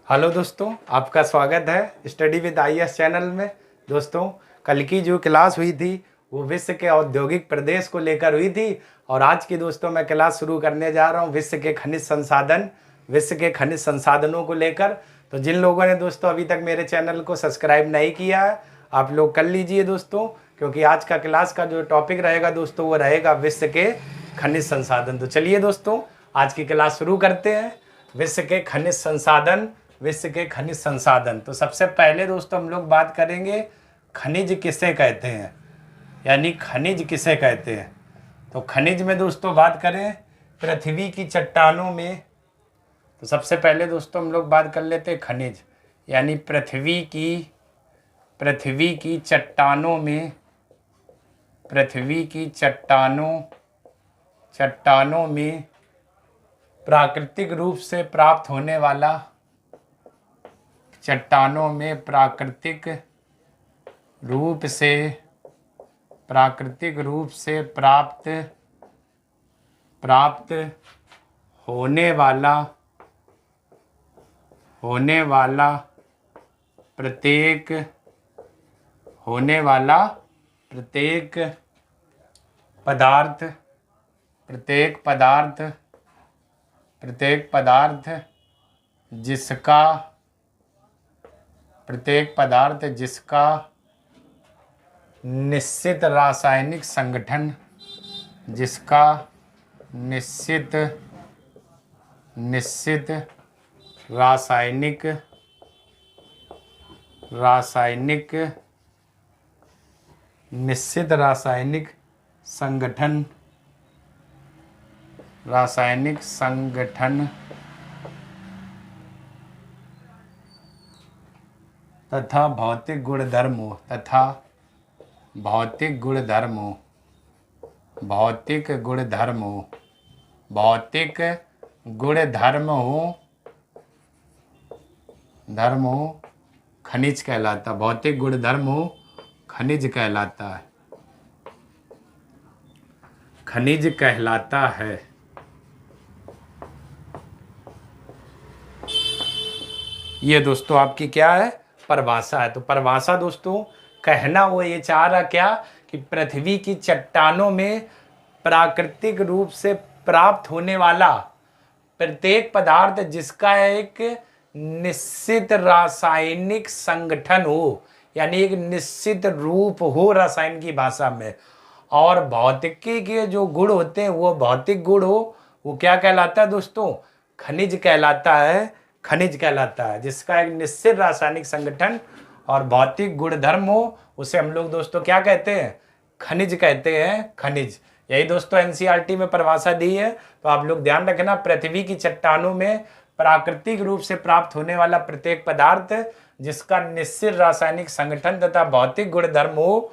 Hello दोस्तों, आपका स्वागत है स्टडी विद आईएएस चैनल में। दोस्तों, कल की जो क्लास हुई थी वो विश्व के औद्योगिक प्रदेश को लेकर हुई थी और आज की दोस्तों मैं क्लास शुरू करने जा रहा हूँ विश्व के खनिज संसाधनों को लेकर। तो जिन लोगों ने दोस्तों अभी तक मेरे चैनल को सब्सक्राइब नहीं किया है, आप लोग कर लीजिए दोस्तों, क्योंकि आज का क्लास का जो टॉपिक रहेगा दोस्तों वो रहेगा विश्व के खनिज संसाधन। तो चलिए दोस्तों, आज की क्लास शुरू करते हैं। विश्व के खनिज संसाधन। तो सबसे पहले दोस्तों हम लोग बात करेंगे खनिज किसे कहते हैं, यानी खनिज किसे कहते हैं। तो खनिज में दोस्तों बात करें पृथ्वी की चट्टानों में, तो सबसे पहले दोस्तों हम लोग बात कर लेते हैं खनिज, यानी पृथ्वी की चट्टानों में, चट्टानों में प्राकृतिक रूप से प्राप्त होने वाला, चट्टानों में प्राकृतिक रूप से प्राप्त होने वाला प्रत्येक पदार्थ जिसका निश्चित रासायनिक संगठन, रासायनिक संगठन तथा भौतिक गुणधर्म हो खनिज कहलाता, भौतिक गुणधर्म हो खनिज कहलाता है। ये दोस्तों आपकी क्या है, परिभाषा है। तो परिभाषा दोस्तों कहना वो ये चाह रहा क्या कि पृथ्वी की चट्टानों में प्राकृतिक रूप से प्राप्त होने वाला प्रत्येक पदार्थ जिसका एक निश्चित रासायनिक संगठन हो, यानी एक निश्चित रूप हो रसायन की भाषा में, और भौतिकी के जो गुण होते हैं वो भौतिक गुण हो, वो क्या कहलाता है दोस्तों, खनिज कहलाता है। जिसका एक निश्चित रासायनिक संगठन और भौतिक गुणधर्म हो उसे हम लोग दोस्तों क्या कहते हैं, खनिज कहते हैं, खनिज। यही दोस्तों एनसीईआरटी में परिभाषा दी है, तो आप लोग ध्यान रखना, पृथ्वी की चट्टानों में प्राकृतिक रूप से प्राप्त होने वाला प्रत्येक पदार्थ जिसका निश्चित रासायनिक संगठन तथा भौतिक गुणधर्म हो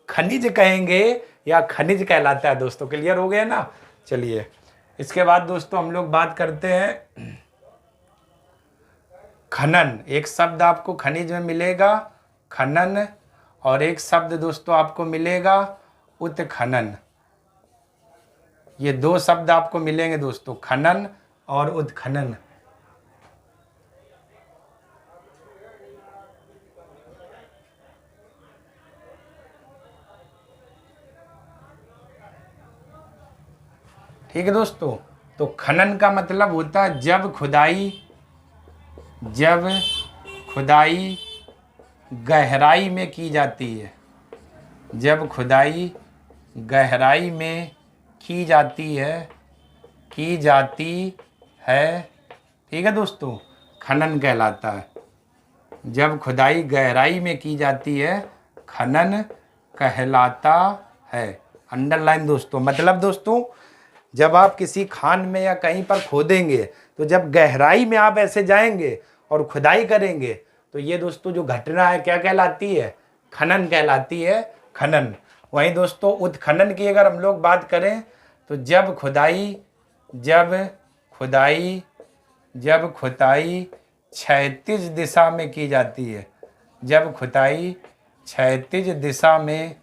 खनिज कहेंगे या खनिज कहलाता है। दोस्तों क्लियर हो गया ना। चलिए इसके बाद दोस्तों हम लोग बात करते हैं खनन। एक शब्द आपको खनिज में मिलेगा खनन, और एक शब्द दोस्तों आपको मिलेगा उत्खनन। ये दो शब्द आपको मिलेंगे दोस्तों, खनन और उत्खनन। ठीक है दोस्तों। तो खनन का मतलब होता है जब खुदाई गहराई में की जाती है, जब खुदाई गहराई में की जाती है, ठीक है दोस्तों, खनन कहलाता है। जब खुदाई गहराई में की जाती है खनन कहलाता है। अंडरलाइन दोस्तों, मतलब दोस्तों जब आप किसी खान में या कहीं पर खोदेंगे, तो जब गहराई में आप ऐसे जाएंगे और खुदाई करेंगे, तो ये दोस्तों जो घटना है क्या कहलाती है, खनन कहलाती है, खनन। वहीं दोस्तों उत्खनन की अगर हम लोग बात करें, तो जब खुदाई क्षैतिज दिशा में की जाती है, जब खुदाई क्षैतिज दिशा में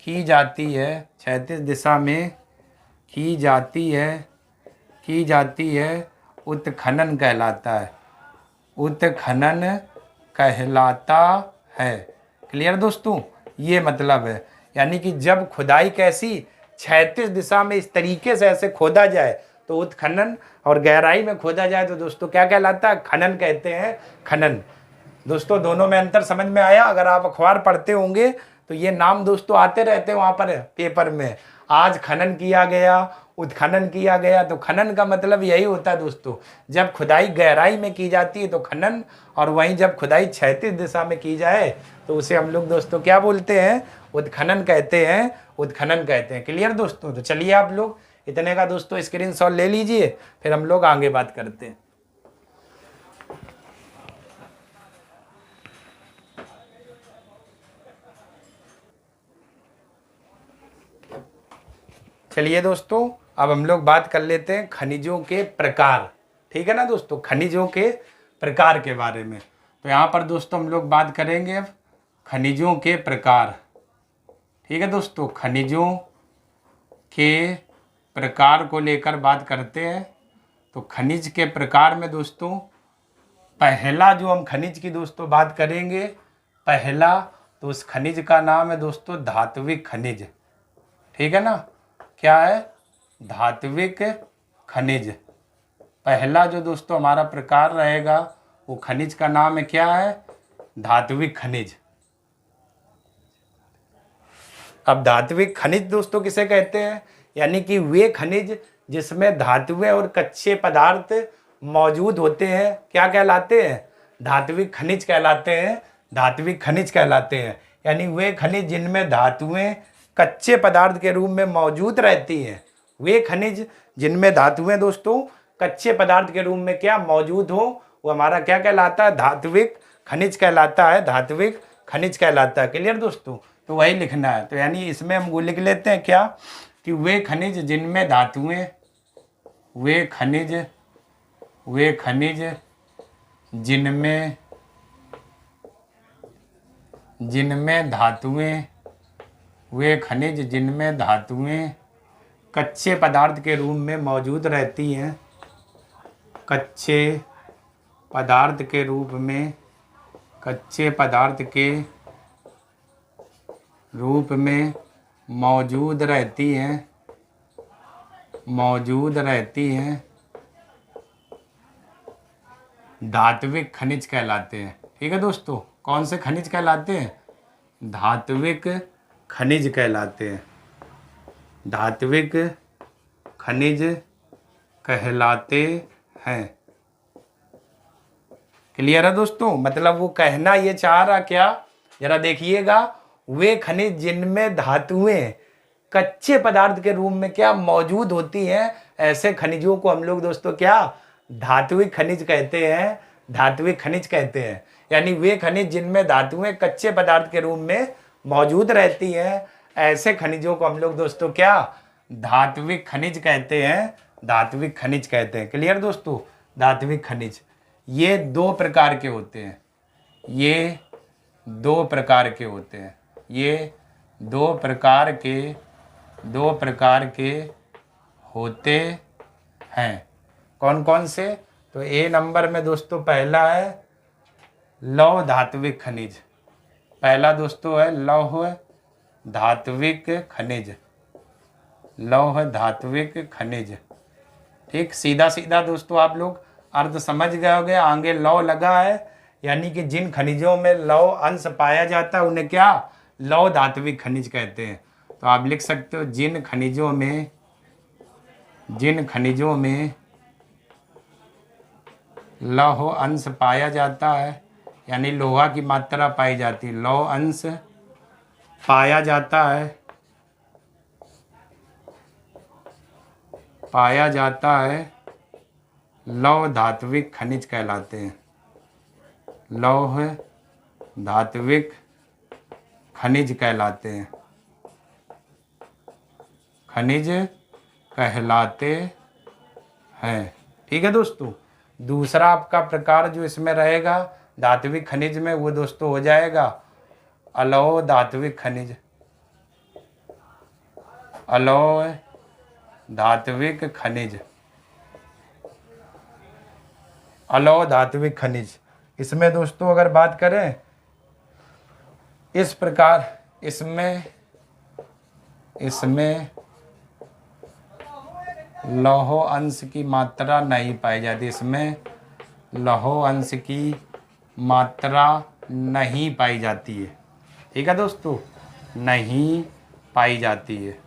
की जाती है, उत्खनन कहलाता है, उत्खनन कहलाता है। क्लियर दोस्तों, ये मतलब है। यानी कि जब खुदाई कैसी क्षैतिज दिशा में इस तरीके से ऐसे खोदा जाए तो उत्खनन, और गहराई में खोदा जाए तो दोस्तों क्या कहलाता है? खनन कहते हैं, खनन। दोस्तों दोनों में अंतर समझ में आया? अगर आप अखबार पढ़ते होंगे तो ये नाम दोस्तों आते रहते हैं वहाँ पर पेपर में, आज खनन किया गया, उत्खनन किया गया। तो खनन का मतलब यही होता है दोस्तों, जब खुदाई गहराई में की जाती है तो खनन, और वहीं जब खुदाई क्षैतिज दिशा में की जाए तो उसे हम लोग दोस्तों क्या बोलते हैं? उत्खनन कहते हैं, उत्खनन कहते हैं। क्लियर दोस्तों? तो चलिए आप लोग इतने का दोस्तों स्क्रीनशॉट ले लीजिए, फिर हम लोग आगे बात करते हैं। चलिए दोस्तों, अब हम लोग बात कर लेते हैं खनिजों के प्रकार। ठीक है ना दोस्तों, खनिजों के प्रकार के बारे में। तो यहाँ पर दोस्तों हम लोग बात करेंगे अब खनिजों के प्रकार। ठीक है दोस्तों, खनिजों के प्रकार को लेकर बात करते हैं। तो खनिज के प्रकार में दोस्तों पहला जो हम खनिज की दोस्तों बात करेंगे, पहला, तो उस खनिज का नाम है दोस्तों धात्विक खनिज। ठीक है ना, क्या है? धात्विक खनिज। पहला जो दोस्तों हमारा प्रकार रहेगा वो खनिज का नाम है, क्या है? धात्विक खनिज। अब धात्विक खनिज दोस्तों किसे कहते हैं? यानी कि वे खनिज जिसमें धातुएं और कच्चे पदार्थ मौजूद होते हैं, क्या कहलाते हैं? धात्विक खनिज कहलाते हैं, धात्विक खनिज कहलाते हैं। यानी वे खनिज जिनमें धातुएं कच्चे पदार्थ के रूप में मौजूद रहती हैं, वे खनिज जिनमें धातुएं दोस्तों कच्चे पदार्थ के रूप में क्या मौजूद हो, वो हमारा क्या कहलाता है? धात्विक खनिज कहलाता है, धात्विक खनिज कहलाता है। क्लियर दोस्तों? तो वही लिखना है। तो यानी इसमें हम वो लिख लेते हैं क्या, कि वे खनिज जिनमें धातुएं, वे खनिज जिनमें धातुएं, वे खनिज जिनमें धातुएं कच्चे पदार्थ के रूप में मौजूद रहती हैं, कच्चे पदार्थ के रूप में, कच्चे पदार्थ के रूप में मौजूद रहती हैं, मौजूद रहती हैं, धात्विक खनिज कहलाते हैं। ठीक है दोस्तों, कौन से खनिज कहलाते हैं? धात्विक खनिज कहलाते हैं, धात्विक खनिज कहलाते हैं। क्लियर है दोस्तों? मतलब वो कहना ये चाह रहा क्या, जरा देखिएगा, वे खनिज जिनमें धातुएं कच्चे पदार्थ के रूप में क्या मौजूद होती हैं, ऐसे खनिजों को हम लोग दोस्तों क्या धात्विक खनिज कहते हैं, धात्विक खनिज कहते हैं। यानी वे खनिज जिनमें धातुएं कच्चे पदार्थ के रूप में मौजूद रहती हैं, ऐसे खनिजों को हम लोग दोस्तों क्या धात्विक खनिज कहते हैं, धात्विक खनिज कहते हैं। क्लियर दोस्तों? धात्विक खनिज ये दो प्रकार के होते हैं, ये दो प्रकार के होते हैं, ये दो प्रकार के होते हैं। कौन कौन से? तो ए नंबर में दोस्तों पहला है लौह धात्विक खनिज। पहला दोस्तों है लौह धात्विक खनिज, लौह धात्विक खनिज। ठीक, सीधा सीधा दोस्तों आप लोग अर्थ समझ गए होंगे। आगे लौह लगा है, यानी कि जिन खनिजों में लौह अंश पाया जाता है उन्हें क्या लौह धात्विक खनिज कहते हैं। तो आप लिख सकते हो जिन खनिजों में लौह अंश पाया जाता है, यानी लोहा की मात्रा पाई जाती है, लौह अंश पाया जाता है, लौह धात्विक खनिज कहलाते हैं, लौह धात्विक खनिज कहलाते हैं, खनिज कहलाते हैं। ठीक है दोस्तों? दूसरा आपका प्रकार जो इसमें रहेगा धात्विक खनिज में, वो दोस्तों हो जाएगा अलौह धात्विक खनिज, अलौह धात्विक खनिज। अलौह धात्विक खनिज। इसमें दोस्तों अगर बात करें इस प्रकार, इसमें लौह अंश की मात्रा नहीं पाई जाती, इसमें लौह अंश की मात्रा नहीं पाई जाती है। ठीक है दोस्तों, नहीं पाई जाती है।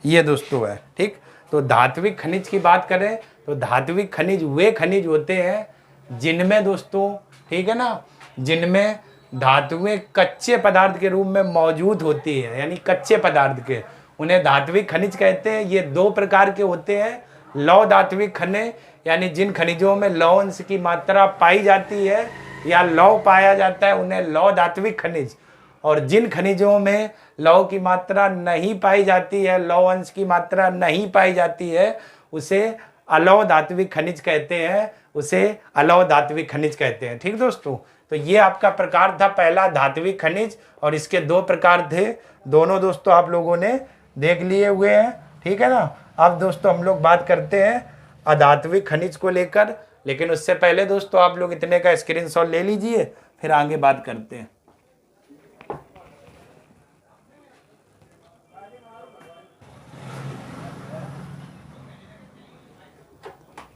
ये दोस्तों है। ठीक, तो धात्विक खनिज की बात करें तो धात्विक खनिज वे खनिज होते हैं जिनमें दोस्तों, ठीक है ना, जिनमें धातुएं कच्चे पदार्थ के रूप में मौजूद होती है, यानी कच्चे पदार्थ के, उन्हें धात्विक खनिज कहते हैं। ये दो प्रकार के होते हैं, लौह धात्विक खनिज यानी जिन खनिजों में लौह अंश की मात्रा पाई जाती है या लौह पाया जाता है उन्हें लौह धात्विक खनिज, और जिन खनिजों में लौह की मात्रा नहीं पाई जाती है, लौह अंश की मात्रा नहीं पाई जाती है, उसे अलौह धात्विक खनिज कहते हैं, उसे अलौह धात्विक खनिज कहते हैं। ठीक दोस्तों, तो ये आपका प्रकार था पहला धात्विक खनिज, और इसके दो प्रकार थे, दोनों दोस्तों आप लोगों ने देख लिए हुए हैं। ठीक है ना। अब दोस्तों हम लोग बात करते हैं अधात्विक खनिज को लेकर, लेकिन उससे पहले दोस्तों आप लोग इतने का स्क्रीनशॉट ले लीजिए, फिर आगे बात करते हैं।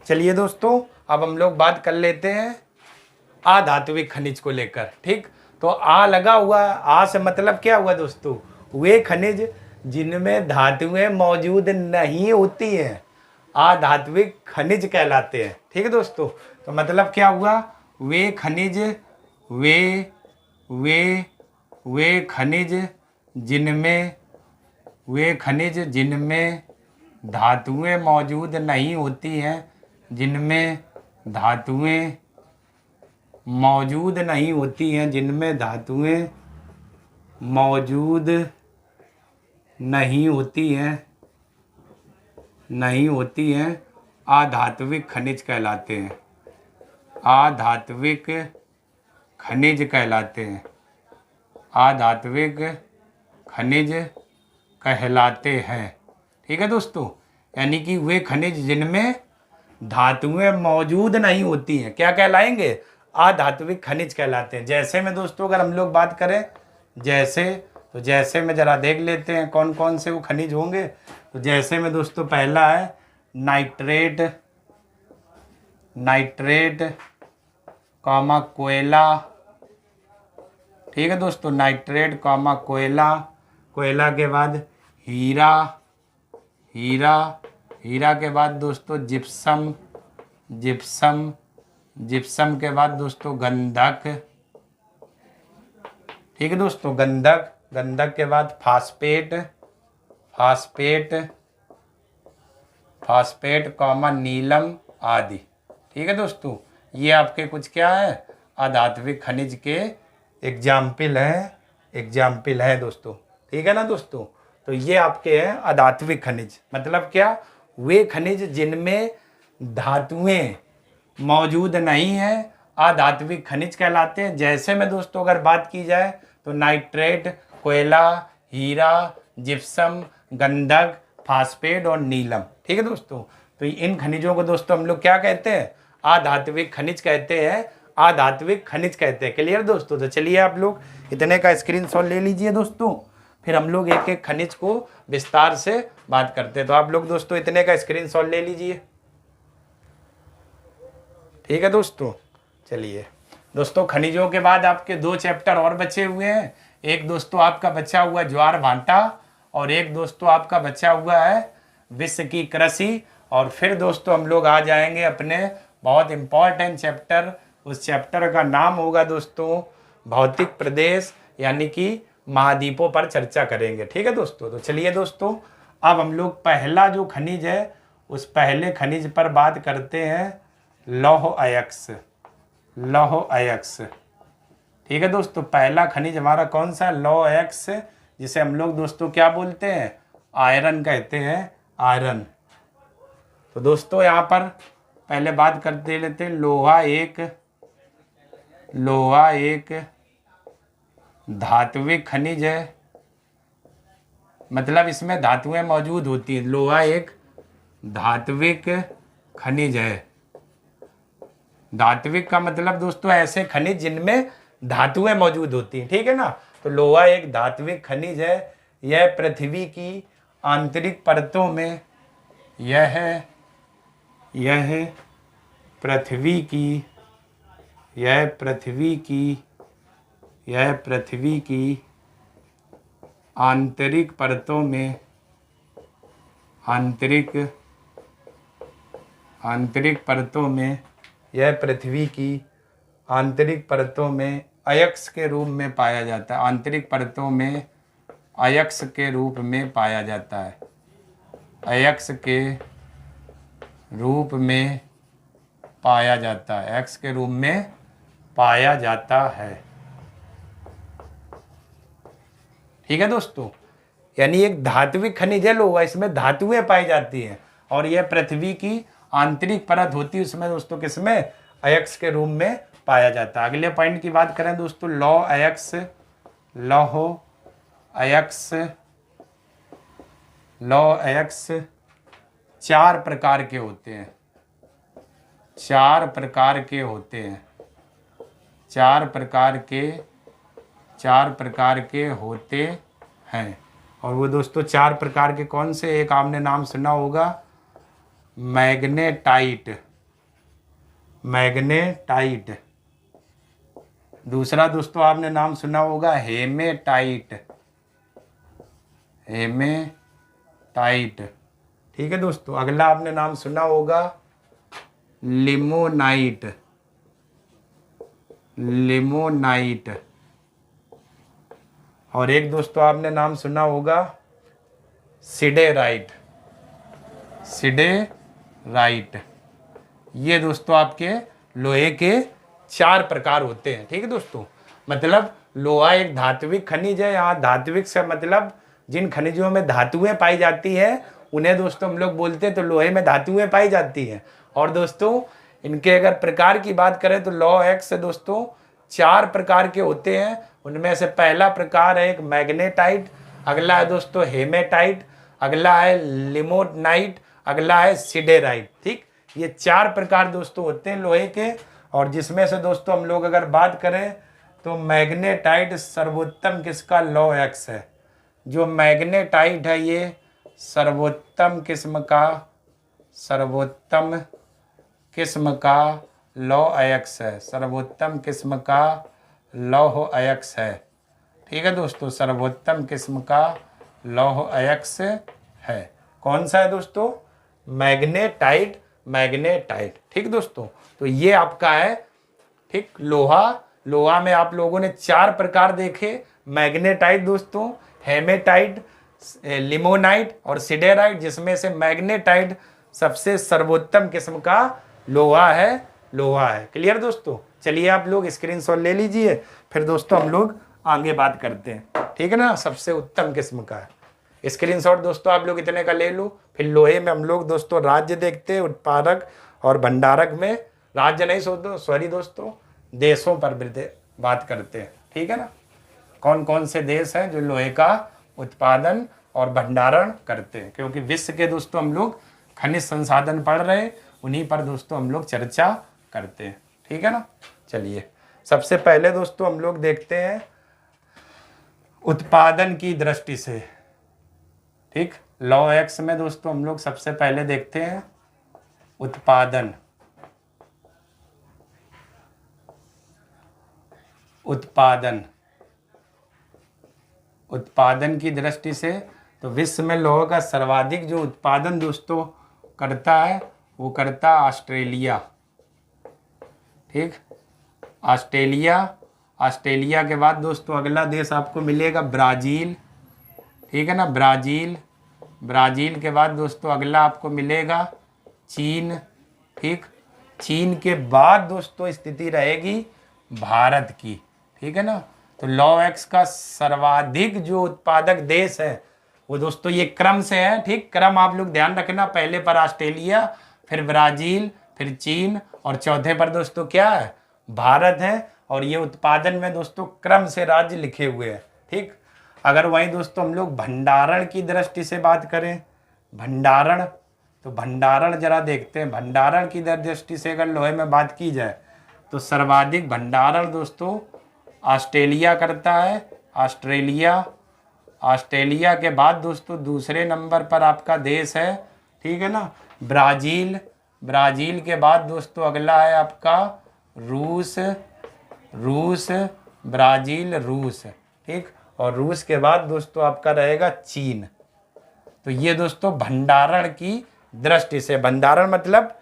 चलिए दोस्तों, अब हम लोग बात कर लेते हैं अधात्विक खनिज को लेकर। ठीक, तो आ लगा हुआ, आ से मतलब क्या हुआ दोस्तों, वे खनिज जिनमें धातुएं मौजूद नहीं होती हैं अधात्विक खनिज कहलाते हैं। ठीक है दोस्तों, तो मतलब क्या हुआ, वे खनिज वे खनिज जिनमें धातुएं मौजूद नहीं होती हैं, जिनमें धातुएं मौजूद नहीं होती हैं, जिनमें धातुएं मौजूद नहीं होती हैं अधात्विक खनिज कहलाते हैं, अधात्विक खनिज कहलाते हैं, अधात्विक खनिज कहलाते हैं। ठीक है दोस्तों, यानी कि वे खनिज जिनमें धातुएं मौजूद नहीं होती हैं क्या कहलाएंगे, अधात्विक खनिज कहलाते हैं। जैसे में दोस्तों अगर हम लोग बात करें जैसे, तो जैसे में जरा देख लेते हैं कौन कौन से वो खनिज होंगे। तो जैसे में दोस्तों पहला है नाइट्रेट कॉमा कोयला। ठीक है दोस्तों, नाइट्रेट कॉमा कोयला, कोयला के बाद हीरा के बाद दोस्तों जिप्सम के बाद दोस्तों गंधक। ठीक है दोस्तों, गंधक के बाद फास्फेट कॉमा नीलम आदि। ठीक है दोस्तों, ये आपके कुछ क्या है अधात्विक खनिज के एग्जाम्पल है दोस्तों। ठीक है ना दोस्तों, तो ये आपके हैं अधात्विक खनिज, मतलब क्या, वे खनिज जिनमें धातुएं मौजूद नहीं हैं अधात्विक खनिज कहलाते हैं। जैसे में दोस्तों अगर बात की जाए तो नाइट्रेट, कोयला, हीरा, जिप्सम, गंधक, फास्फेट और नीलम। ठीक है दोस्तों, तो इन खनिजों को दोस्तों हम लोग क्या कहते हैं, अधात्विक खनिज कहते हैं, अधात्विक खनिज कहते हैं। क्लियर दोस्तों, तो चलिए आप लोग इतने का स्क्रीनशॉट ले लीजिए दोस्तों, फिर हम लोग एक एक खनिज को विस्तार से बात करते हैं। तो आप लोग दोस्तों इतने का स्क्रीनशॉट ले लीजिए। ठीक है दोस्तों, चलिए दोस्तों, खनिजों के बाद आपके दो चैप्टर और बचे हुए हैं। एक दोस्तों आपका बचा हुआ ज्वार भाटा, और एक दोस्तों आपका बचा हुआ है विश्व की कृषि। और फिर दोस्तों हम लोग आ जाएंगे अपने बहुत इंपॉर्टेंट चैप्टर, उस चैप्टर का नाम होगा दोस्तों भौतिक प्रदेश, यानी कि महाद्वीपों पर चर्चा करेंगे। ठीक है दोस्तों, तो चलिए दोस्तों अब हम लोग पहला जो खनिज है उस पहले खनिज पर बात करते हैं, लौह अयस्क। ठीक है दोस्तों, पहला खनिज हमारा कौन सा, लौह अयस्क, जिसे हम लोग दोस्तों क्या बोलते हैं, आयरन कहते हैं, आयरन। तो दोस्तों यहाँ पर पहले बात करते लेते हैं, लोहा एक धात्विक खनिज है, मतलब इसमें धातुएं मौजूद होती हैं। लोहा एक धात्विक खनिज है। धात्विक का मतलब दोस्तों ऐसे खनिज जिनमें धातुएं मौजूद होती हैं, ठीक है ना। तो लोहा एक धात्विक खनिज है। यह पृथ्वी की आंतरिक परतों में यह पृथ्वी की आंतरिक परतों में यह पृथ्वी की आंतरिक परतों में अयस्क के रूप में पाया जाता है। आंतरिक परतों में अयस्क के रूप में पाया जाता है। अयस्क के रूप में पाया जाता है। अयस्क के रूप में पाया जाता है। ठीक है दोस्तों, यानी एक धात्विक खनिज है लोहा, इसमें धातुएं पाई जाती हैं और यह पृथ्वी की आंतरिक परत होती है, उसमें दोस्तों किसमें, अयस्क के रूप में पाया जाता है। अगले पॉइंट की बात करें दोस्तों, लौह अयस्क चार प्रकार के होते हैं। चार प्रकार के होते हैं। और वो दोस्तों चार प्रकार के कौन से, एक आपने नाम सुना होगा मैग्नेटाइट। दूसरा दोस्तों आपने नाम सुना होगा हेमेटाइट। ठीक है दोस्तों। अगला आपने नाम सुना होगा लिमोनाइट। और एक दोस्तों आपने नाम सुना होगा सिडेराइट। ये दोस्तों आपके लोहे के चार प्रकार होते हैं। ठीक है दोस्तों, मतलब लोहा एक धात्विक खनिज है। यहाँ धात्विक से मतलब जिन खनिजों में धातुएं पाई जाती है उन्हें दोस्तों हम लोग बोलते हैं, तो लोहे में धातुएं पाई जाती हैं। और दोस्तों इनके अगर प्रकार की बात करें तो लौह अयस्क दोस्तों चार प्रकार के होते हैं। उनमें से पहला प्रकार है एक मैग्नेटाइट, अगला है दोस्तों हेमेटाइट, अगला है लिमोनाइट, अगला है सिडेराइट। ठीक, ये चार प्रकार दोस्तों होते हैं लोहे के। और जिसमें से दोस्तों हम लोग अगर बात करें तो मैग्नेटाइट सर्वोत्तम किसका लौह अयस्क है। जो मैग्नेटाइट है ये सर्वोत्तम किस्म का लौह अयस्क है। सर्वोत्तम किस्म का लौह अयस्क है। ठीक है दोस्तों, सर्वोत्तम किस्म का लौह अयस्क है। कौन सा है दोस्तों, मैग्नेटाइट। ठीक दोस्तों, तो ये आपका है। ठीक, लोहा में आप लोगों ने चार प्रकार देखे, मैग्नेटाइट दोस्तों, हेमेटाइट, लिमोनाइट और सिडेराइट, जिसमें से मैग्नेटाइट सबसे सर्वोत्तम किस्म का लोहा है। क्लियर दोस्तों। चलिए आप लोग स्क्रीनशॉट ले लीजिए, फिर दोस्तों हम लोग आगे बात करते हैं। ठीक है ना, सबसे उत्तम किस्म का है। स्क्रीनशॉट दोस्तों आप लोग इतने का ले लो। फिर लोहे में हम लोग दोस्तों राज्य देखते हैं, उत्पादक और भंडारक में, राज्य नहीं सॉरी दोस्तों, देशों पर बात करते हैं। ठीक है ना, कौन कौन से देश हैं जो लोहे का उत्पादन और भंडारण करते हैं, क्योंकि विश्व के दोस्तों हम लोग खनिज संसाधन पढ़ रहे हैं, उन्हीं पर दोस्तों हम लोग चर्चा करते हैं। ठीक है ना, चलिए सबसे पहले दोस्तों हम लोग देखते हैं उत्पादन की दृष्टि से। ठीक, लौह अयस्क में दोस्तों हम लोग सबसे पहले देखते हैं उत्पादन की दृष्टि से। तो विश्व में लौह का सर्वाधिक जो उत्पादन दोस्तों करता है वो करता ऑस्ट्रेलिया। ठीक, ऑस्ट्रेलिया के बाद दोस्तों अगला देश आपको मिलेगा ब्राज़ील। ठीक है ना, ब्राज़ील के बाद दोस्तों अगला आपको मिलेगा चीन। ठीक, चीन के बाद दोस्तों स्थिति रहेगी भारत की। ठीक है ना, तो लौह अयस्क का सर्वाधिक जो उत्पादक देश है वो दोस्तों ये क्रम से है। ठीक, क्रम आप लोग ध्यान रखना, पहले पर ऑस्ट्रेलिया, फिर ब्राज़ील, फिर चीन और चौथे पर दोस्तों क्या है, भारत है। और ये उत्पादन में दोस्तों क्रम से राज्य लिखे हुए हैं। ठीक, अगर वहीं दोस्तों हम लोग भंडारण की दृष्टि से बात करें, भंडारण तो भंडारण जरा देखते हैं। भंडारण की दृष्टि से अगर लोहे में बात की जाए तो सर्वाधिक भंडारण दोस्तों ऑस्ट्रेलिया करता है। ऑस्ट्रेलिया के बाद दोस्तों दूसरे नंबर पर आपका देश है, ठीक है ना, ब्राज़ील। ब्राज़ील के बाद दोस्तों अगला है आपका रूस, ब्राज़ील, रूस, ठीक। और रूस के बाद दोस्तों आपका रहेगा चीन। तो ये दोस्तों भंडारण की दृष्टि से, भंडारण मतलब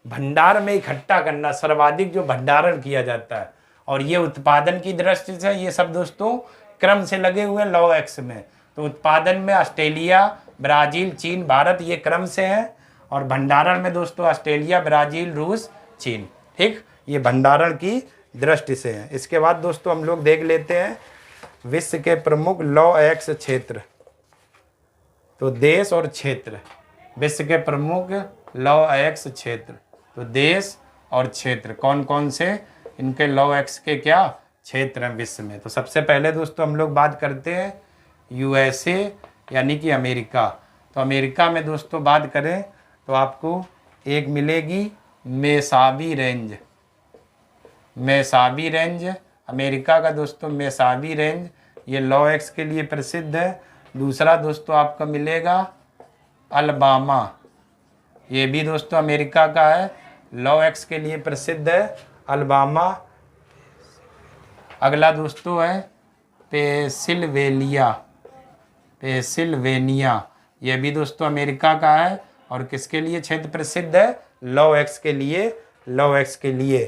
भंडार में इकट्ठा करना, सर्वाधिक जो भंडारण किया जाता है। और ये उत्पादन की दृष्टि से ये सब दोस्तों क्रम से लगे हुए लॉ एक्स में। तो उत्पादन में ऑस्ट्रेलिया, ब्राज़ील, चीन, भारत, ये क्रम से है। और भंडारण में दोस्तों ऑस्ट्रेलिया, ब्राज़ील, रूस, चीन, ठीक। ये भंडारण की दृष्टि से है। इसके बाद दोस्तों हम लोग देख लेते हैं विश्व के प्रमुख लॉ एक्स क्षेत्र। तो देश और क्षेत्र, विश्व के प्रमुख लॉ एक्स क्षेत्र, तो देश और क्षेत्र कौन कौन से इनके लॉ एक्स के क्या क्षेत्र हैं विश्व में। तो सबसे पहले दोस्तों हम लोग बात करते हैं यूएसए यानी कि अमेरिका। तो अमेरिका में दोस्तों बात करें तो आपको एक मिलेगी मेसाबी रेंज, अमेरिका का दोस्तों मेसाबी रेंज, ये लॉ एक्स के लिए प्रसिद्ध है। दूसरा दोस्तों आपका मिलेगा अलबामा, ये भी दोस्तों अमेरिका का है, लॉ एक्स के लिए प्रसिद्ध है, अलबामा। अगला दोस्तों है पेंसिल्वेनिया, ये भी दोस्तों अमेरिका का है। और किसके लिए क्षेत्र प्रसिद्ध है? लॉ एक्स के लिए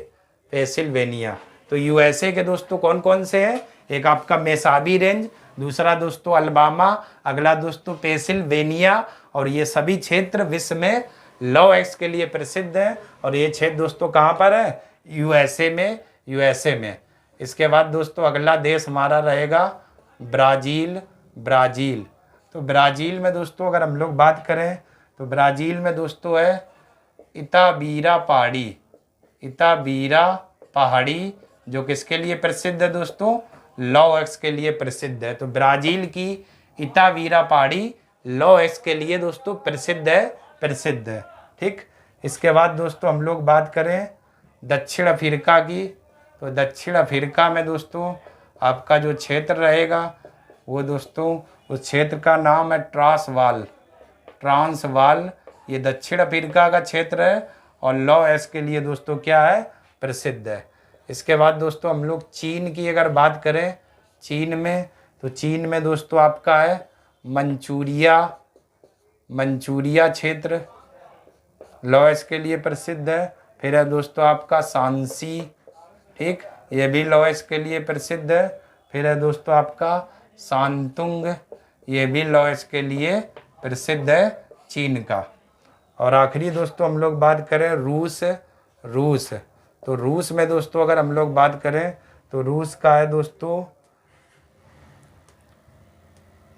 पेंसिल्वेनिया। तो यूएसए के दोस्तों कौन कौन से हैं? एक आपका मेसाबी रेंज, दूसरा दोस्तों अलबामा, अगला दोस्तों पेंसिल्वेनिया। और ये सभी क्षेत्र विश्व में लॉ एक्स के लिए प्रसिद्ध है। और ये क्षेत्र दोस्तों कहाँ पर है? यूएसए में। इसके बाद दोस्तों अगला देश हमारा रहेगा ब्राज़ील। तो ब्राज़ील में दोस्तों अगर हम लोग बात करें तो ब्राज़ील में दोस्तों है इताबीरा पहाड़ी, जो किसके लिए प्रसिद्ध है दोस्तों? लॉ एक्स के लिए प्रसिद्ध है। तो ब्राज़ील की इताबीरा पहाड़ी लॉ एक्स के लिए दोस्तों प्रसिद्ध है, ठीक। इसके बाद दोस्तों हम लोग बात करें दक्षिण अफ्रीका की। तो दक्षिण अफ्रीका में दोस्तों आपका जो क्षेत्र रहेगा वो दोस्तों उस क्षेत्र का नाम है ट्रांसवाल। ये दक्षिण अफ्रीका का क्षेत्र है और लॉ एक्स के लिए दोस्तों क्या है? प्रसिद्ध है। इसके बाद दोस्तों हम लोग चीन की अगर बात करें, चीन में दोस्तों आपका है मंचूरिया क्षेत्र, लॉ एक्स के लिए प्रसिद्ध है। फिर है दोस्तों आपका सांसी, ठीक, ये भी लॉ एक्स के लिए प्रसिद्ध है। फिर है दोस्तों आपका शांतुंग, ये भी लॉ एक्स के लिए प्रसिद्ध है चीन का। और आखिरी दोस्तों हम लोग बात करें रूस। तो रूस में दोस्तों अगर हम लोग बात करें तो रूस का है दोस्तों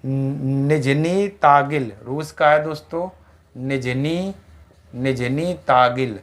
निजनी तागिल, रूस का है दोस्तों निजनी तागिल,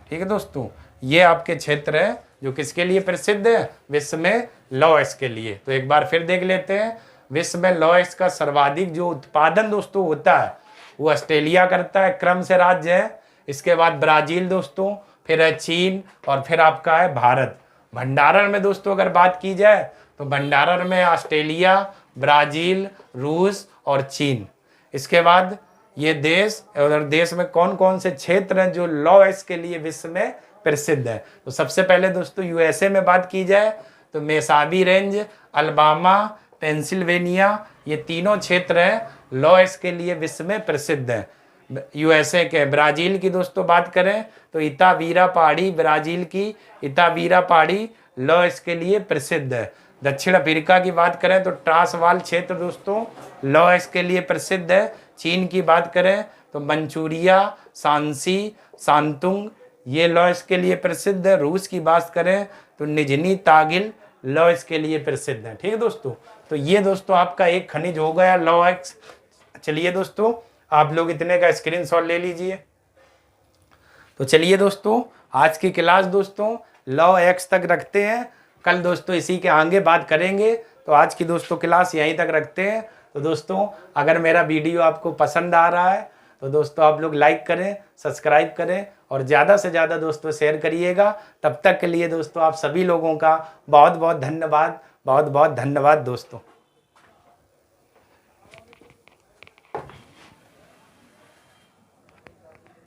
ठीक है दोस्तों। ये आपके क्षेत्र है जो किसके लिए प्रसिद्ध है? विश्व में लॉ एक्स के लिए। तो एक बार फिर देख लेते हैं, विश्व में लॉ एक्स का सर्वाधिक जो उत्पादन दोस्तों होता है वो ऑस्ट्रेलिया करता है, क्रम से राज्य है। इसके बाद ब्राज़ील दोस्तों, फिर है चीन और फिर आपका है भारत। भंडारण में दोस्तों अगर बात की जाए तो भंडारण में ऑस्ट्रेलिया, ब्राज़ील, रूस और चीन। इसके बाद ये देश, और देश में कौन कौन से क्षेत्र हैं जो लॉ एक्स के लिए विश्व में प्रसिद्ध है। तो सबसे पहले दोस्तों यूएसए में बात की जाए तो मेसाबी रेंज, अलबामा, पेंसिल्वेनिया, ये तीनों क्षेत्र हैं लॉ एक्स के लिए विश्व में प्रसिद्ध है यूएसए के। ब्राज़ील की दोस्तों बात करें तो इताबीरा पहाड़ी, ब्राज़ील की इताबीरा पहाड़ी लॉ एक्स के लिए प्रसिद्ध है। दक्षिण अफ्रीका की बात करें तो ट्रांसवाल क्षेत्र दोस्तों लॉ एक्स के लिए प्रसिद्ध है। चीन की बात करें तो मंचूरिया, सांसी, शांतुंग, ये लॉ एक्स के लिए प्रसिद्ध है। रूस की बात करें तो निजनी तागिल लॉ एक्स के लिए प्रसिद्ध है, ठीक है दोस्तों। तो ये दोस्तों आपका एक खनिज हो गया लॉ एक्स। चलिए दोस्तों आप लोग इतने का स्क्रीनशॉट ले लीजिए। तो चलिए दोस्तों आज की क्लास दोस्तों लॉ एक्स तक रखते हैं, कल दोस्तों इसी के आगे बात करेंगे। तो आज की दोस्तों क्लास यहीं तक रखते हैं। तो दोस्तों अगर मेरा वीडियो आपको पसंद आ रहा है तो दोस्तों आप लोग लाइक करें, सब्सक्राइब करें और ज़्यादा से ज़्यादा दोस्तों शेयर करिएगा। तब तक के लिए दोस्तों आप सभी लोगों का बहुत बहुत धन्यवाद, बहुत बहुत धन्यवाद दोस्तों।